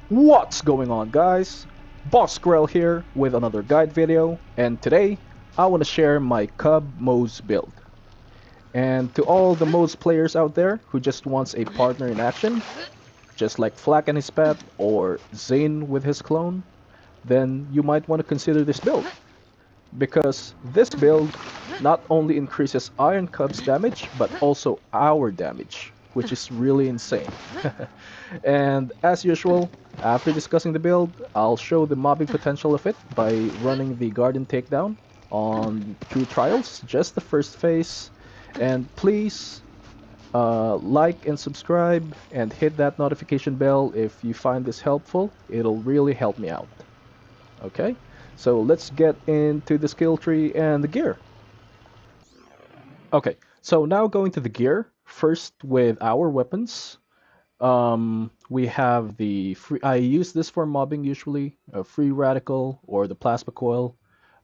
What's going on, guys? Boss Grell here with another guide video, and today I want to share my Cub Moze build. And to all the Moze players out there who just wants a partner in action, just like Flack and his pet or Zane with his clone, then you might want to consider this build. Because this build not only increases Iron Cub's damage, but also our damage, which is really insane. And as usual, after discussing the build, I'll show the mobbing potential of it by running the Garden Takedown on True Trials, just the first phase. And please like and subscribe and hit that notification bell if you find this helpful. It'll really help me out. Okay, so let's get into the skill tree and the gear. Okay, so now going to the gear, first with our weapons. We have the free, I use this for mobbing usually, a free radical or the plasma coil,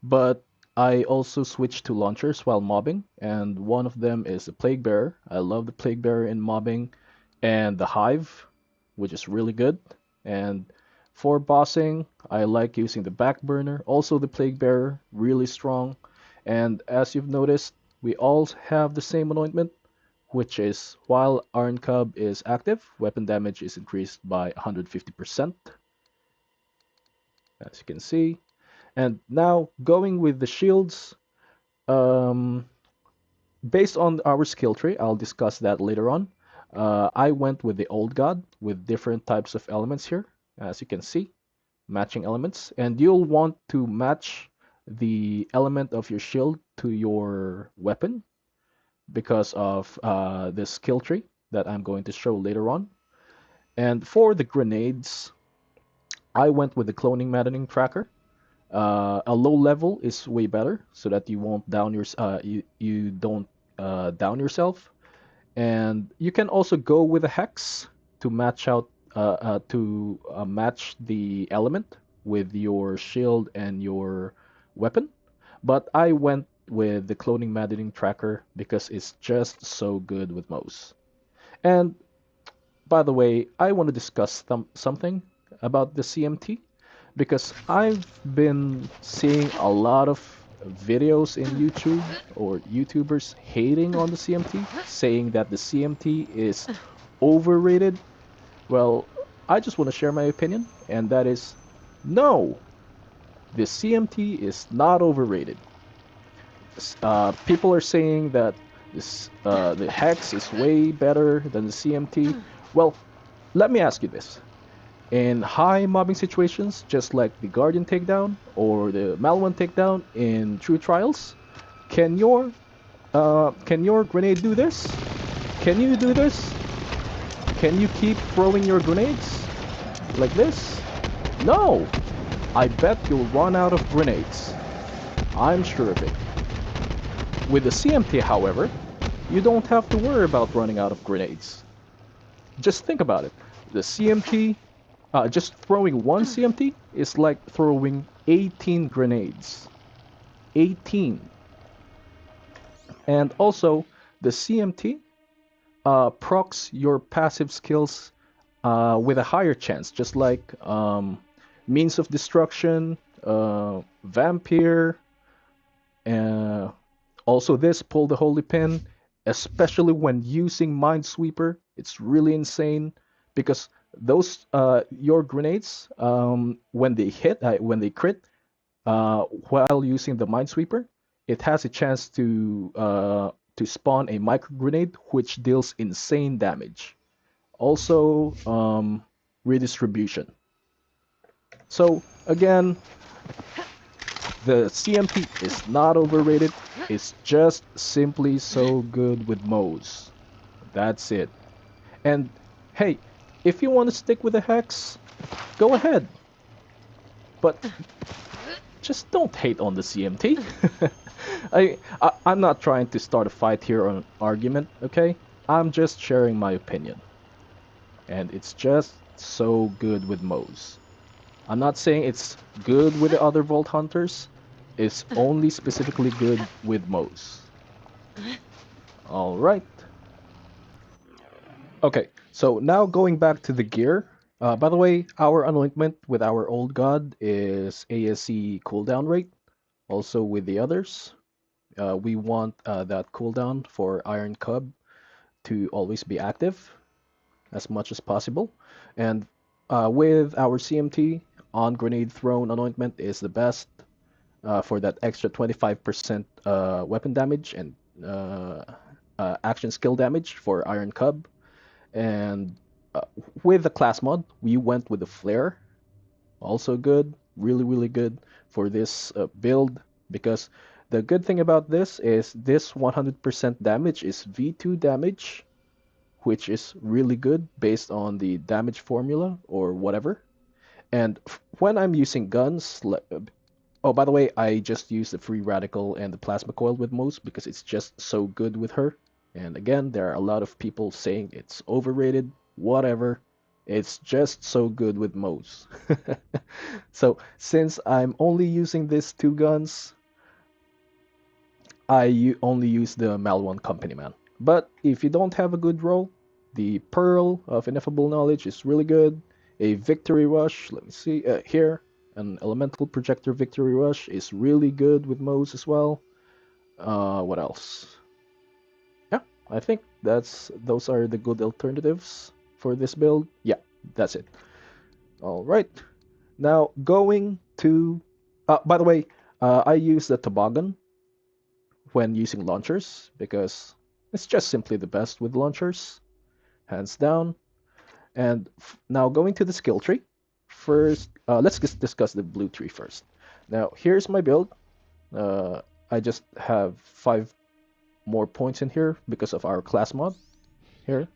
but I also switch to launchers while mobbing, and one of them is the plague bearer. I love the plague bearer in mobbing, and the hive, which is really good. And for bossing, I like using the back burner, also the plague bearer, really strong. And as you've noticed, we all have the same anointment, which is while Iron Cub is active, weapon damage is increased by 150%, as you can see. And now going with the shields, um, based on our skill tree, I'll discuss that later on. I went with the old god with different types of elements here, as you can see, matching elements. And you'll want to match the element of your shield to your weapon because of the skill tree that I'm going to show later on. And for the grenades, I went with the cloning maddening tracker. A low level is way better so that you won't down your you don't down yourself. And you can also go with a hex to match the element with your shield and your weapon. But I went with the cloning maddening tracker because it's just so good with Moze. And by the way, I want to discuss something about the CMT because I've been seeing a lot of videos in YouTube or YouTubers hating on the CMT, saying that the CMT is overrated. Well, I just want to share my opinion, and that is no, the CMT is not overrated. People are saying that the Hex is way better than the CMT. Well, let me ask you this. In high mobbing situations, just like the Guardian takedown or the Malwan takedown in True Trials, can your grenade do this? Can you do this? Can you keep throwing your grenades like this? No! I bet you'll run out of grenades. I'm sure of it. With the CMT, however, you don't have to worry about running out of grenades. Just think about it. The CMT, just throwing one CMT is like throwing 18 grenades. 18. And also, the CMT procs your passive skills with a higher chance, just like Means of Destruction, Vampire, also this Pull the Holy Pin, especially when using Minesweeper. It's really insane because those your grenades when they crit while using the Minesweeper, it has a chance to spawn a micro grenade which deals insane damage. Also, redistribution. So again, the CMT is not overrated. It's just simply so good with Moze. That's it. And hey, if you want to stick with the Hex, go ahead. But just don't hate on the CMT. I'm not trying to start a fight here or an argument, okay? I'm just sharing my opinion. And it's just so good with Moze. I'm not saying it's good with the other Vault Hunters. It's only specifically good with Moze. Alright. Okay, so now going back to the gear. By the way, our anointment with our old god is ASC cooldown rate. Also with the others, we want that cooldown for Iron Cub to always be active as much as possible. And with our CMT, on grenade thrown anointment is the best for that extra 25% weapon damage and action skill damage for Iron Cub. And uh, with the class mod, we went with the Flare. Also good, really, really good for this build because the good thing about this is this 100% damage is V2 damage, which is really good based on the damage formula or whatever. And when I'm using guns, oh, by the way, I just use the free radical and the plasma coil with Moze because it's just so good with her. And again, there are a lot of people saying it's overrated, whatever. It's just so good with Moze. So since I'm only using these two guns, only use the Mal1 Company Man. But if you don't have a good roll, the Pearl of Ineffable Knowledge is really good. A Victory Rush, let me see, here, an Elemental Projector Victory Rush is really good with Moze as well. What else? Yeah, I think those are the good alternatives for this build. Yeah, that's it. All right. Now going to, by the way, I use the toboggan when using launchers because it's just simply the best with launchers, hands down. And now going to the skill tree. First, let's just discuss the blue tree first. Now here's my build. I just have 5 more points in here because of our class mod here.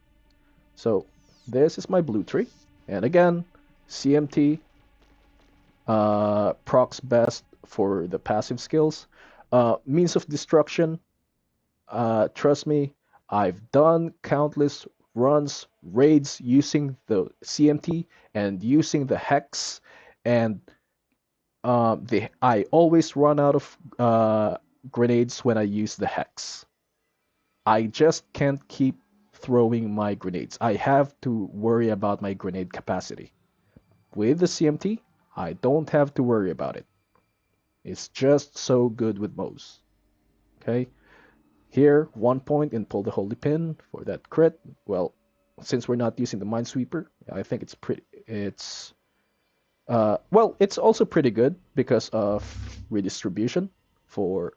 So this is my blue tree. And again, CMT procs best for the passive skills. Means of destruction, trust me, I've done countless runs, raids using the CMT and using the Hex, and I always run out of grenades when I use the Hex. I just can't keep throwing my grenades. I have to worry about my grenade capacity. With the CMT, I don't have to worry about it. It's just so good with Moze. Okay, here 1 point in pull the holy pin for that crit. Well, since we're not using the Minesweeper, I think it's pretty. It's well, it's also pretty good because of redistribution for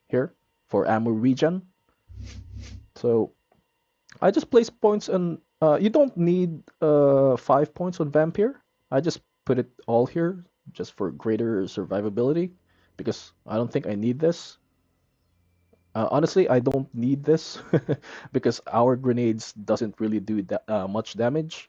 here for ammo regen. So I just place points on. You don't need 5 points on Vampire. I just put it all here just for greater survivability because I don't think I need this. Honestly, I don't need this because our grenades doesn't really do that much damage.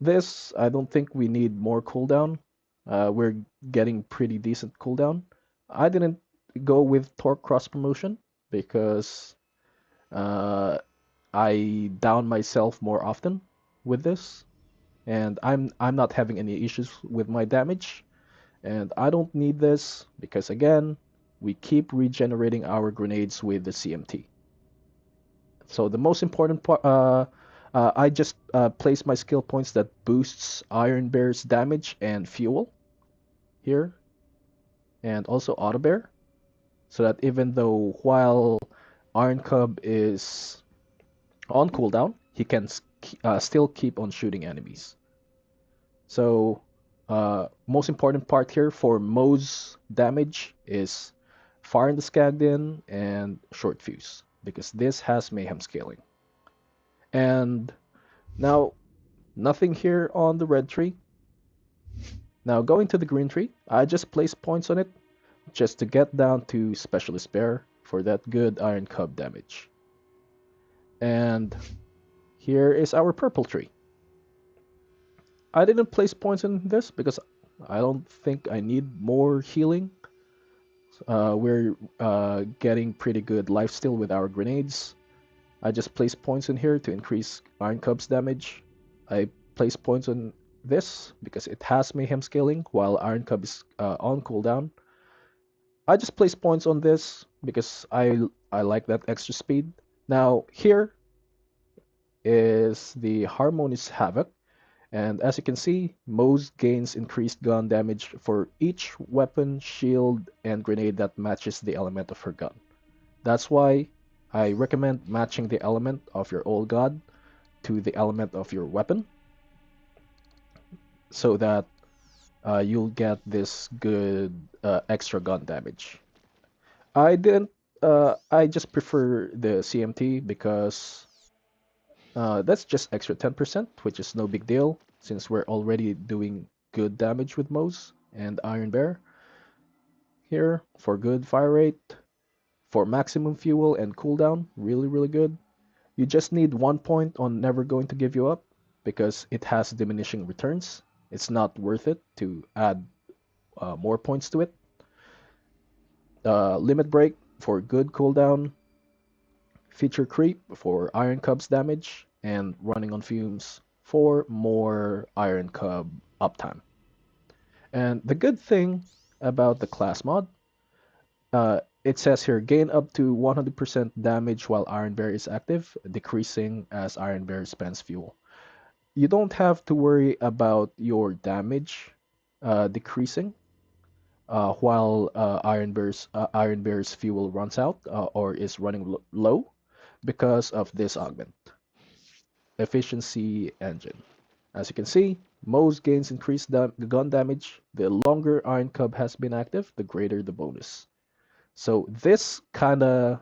This, I don't think we need more cooldown. We're getting pretty decent cooldown. I didn't go with torque cross promotion because uh, I down myself more often with this, and I'm not having any issues with my damage, and I don't need this because again, we keep regenerating our grenades with the CMT. So the most important part, I just place my skill points that boosts Iron Bear's damage and fuel here, and also Auto Bear, so that even though while Iron Cub is on cooldown, he can still keep on shooting enemies. So most important part here for Moze damage is Fire in the Skagdin and Short Fuse, because this has Mayhem scaling. And now, nothing here on the red tree. Now going to the green tree, I just place points on it just to get down to Specialist Bear for that good Iron Cub damage. And here is our purple tree. I didn't place points in this because I don't think I need more healing. We're getting pretty good lifesteal with our grenades. I just place points in here to increase Iron Cub's damage. I place points on this because it has Mayhem scaling while Iron Cub is on cooldown. I just place points on this because I like that extra speed. Now here is the Harmonious Havoc. And as you can see, Moze gains increased gun damage for each weapon, shield, and grenade that matches the element of her gun. That's why I recommend matching the element of your old god to the element of your weapon so that you'll get this good extra gun damage. I didn't. I just prefer the CMT because that's just extra 10%, which is no big deal since we're already doing good damage with Moze and Iron Bear. Here for good fire rate, for maximum fuel and cooldown, really good. You just need 1 point on Never Going to Give You Up because it has diminishing returns. It's not worth it to add more points to it. Limit Break for good cooldown, Feature Creep for Iron Cub's damage, and Running on Fumes for more Iron Cub uptime. And the good thing about the class mod, it says here gain up to 100% damage while Iron Bear is active, decreasing as Iron Bear spends fuel. You don't have to worry about your damage decreasing while Iron Bear's fuel runs out or is running low because of this augment. Efficiency engine. As you can see, Moze gains increased gun damage. The longer Iron Cub has been active, the greater the bonus. So this kind of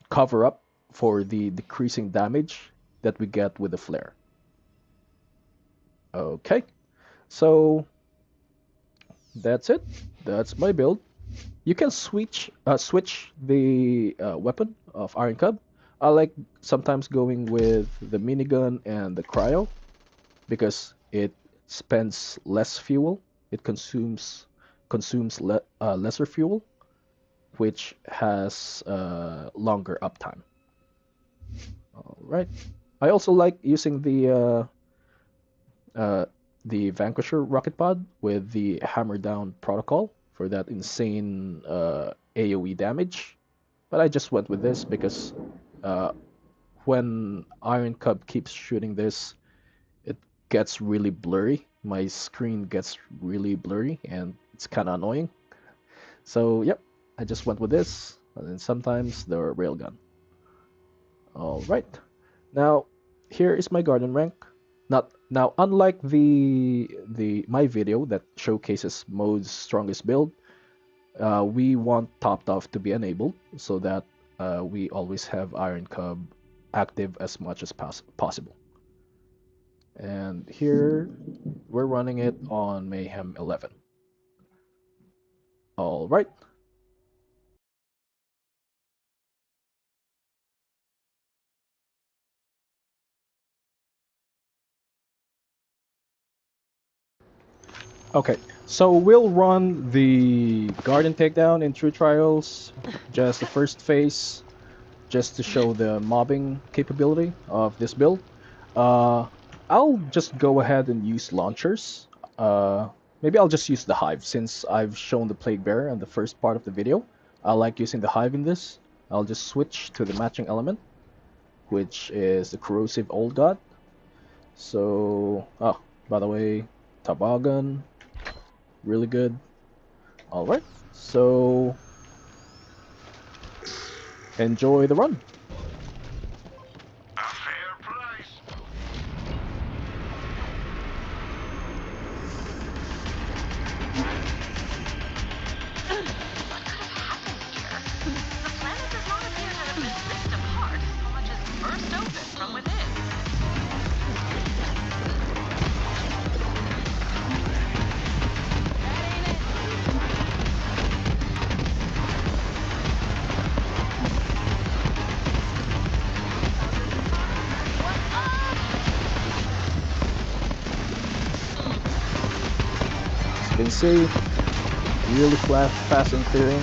cover up for the decreasing damage that we get with the flare. Okay, so that's it. That's my build. You can switch the weapon of Iron Cub. I like sometimes going with the minigun and the cryo because it spends less fuel. It consumes lesser fuel, which has longer uptime. All right. I also like using the Vanquisher rocket pod with the Hammer Down protocol for that insane AoE damage. But I just went with this because when Iron Cub keeps shooting this, it gets really blurry. My screen gets really blurry and it's kind of annoying. So, yep, I just went with this. And then sometimes the railgun. All right. Now, here is my garden rank. Now, unlike my video that showcases Mode's strongest build, we want Topped Off to be enabled so that we always have Iron Cub active as much as possible. And here we're running it on Mayhem 11. All right. Okay, so we'll run the Garden Takedown in True Trials, just the first phase, just to show the mobbing capability of this build. I'll just go ahead and use launchers. Maybe I'll just use the Hive since I've shown the Plague Bearer in the first part of the video. I like using the Hive in this. I'll just switch to the matching element, which is the Corrosive Old God. So, by the way, Toboggan, really good. Alright, so enjoy the run. A fair price. What could have happened here? The planet does not appear to have been ripped apart so much as burst open from within. As you can see, really fast and clearing.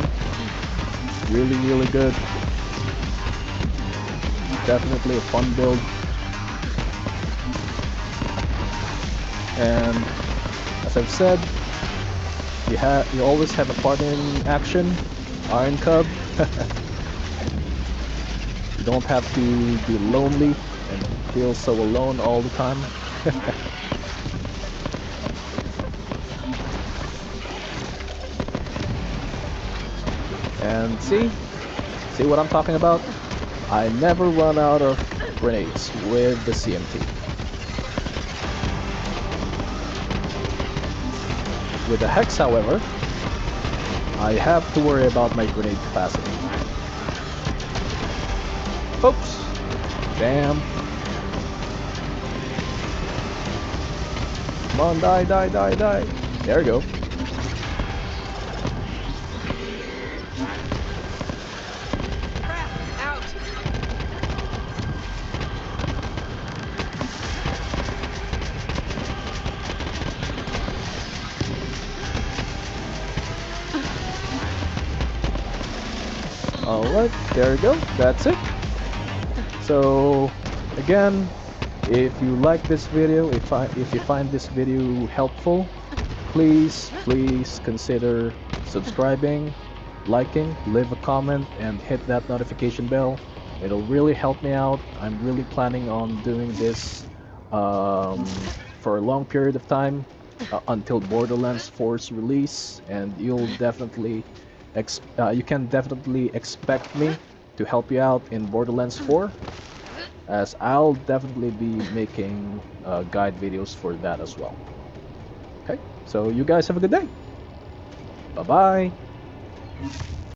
Really good. Definitely a fun build. And as I've said, you always have a partner in action. Iron Cub. You don't have to be lonely and feel so alone all the time. And see what I'm talking about? I never run out of grenades with the CMT. With the Hex, however, I have to worry about my grenade capacity. Oops! Damn. Come on, die, die, die, die. There we go. Crap! Out! Alright, there we go. That's it. So, again, if you like this video, if you find this video helpful, please consider subscribing, liking, leave a comment, and hit that notification bell. It'll really help me out. I'm really planning on doing this for a long period of time until Borderlands 4's release, and you can definitely expect me to help you out in Borderlands 4, as I'll definitely be making guide videos for that as well. Okay, so you guys have a good day. Bye bye.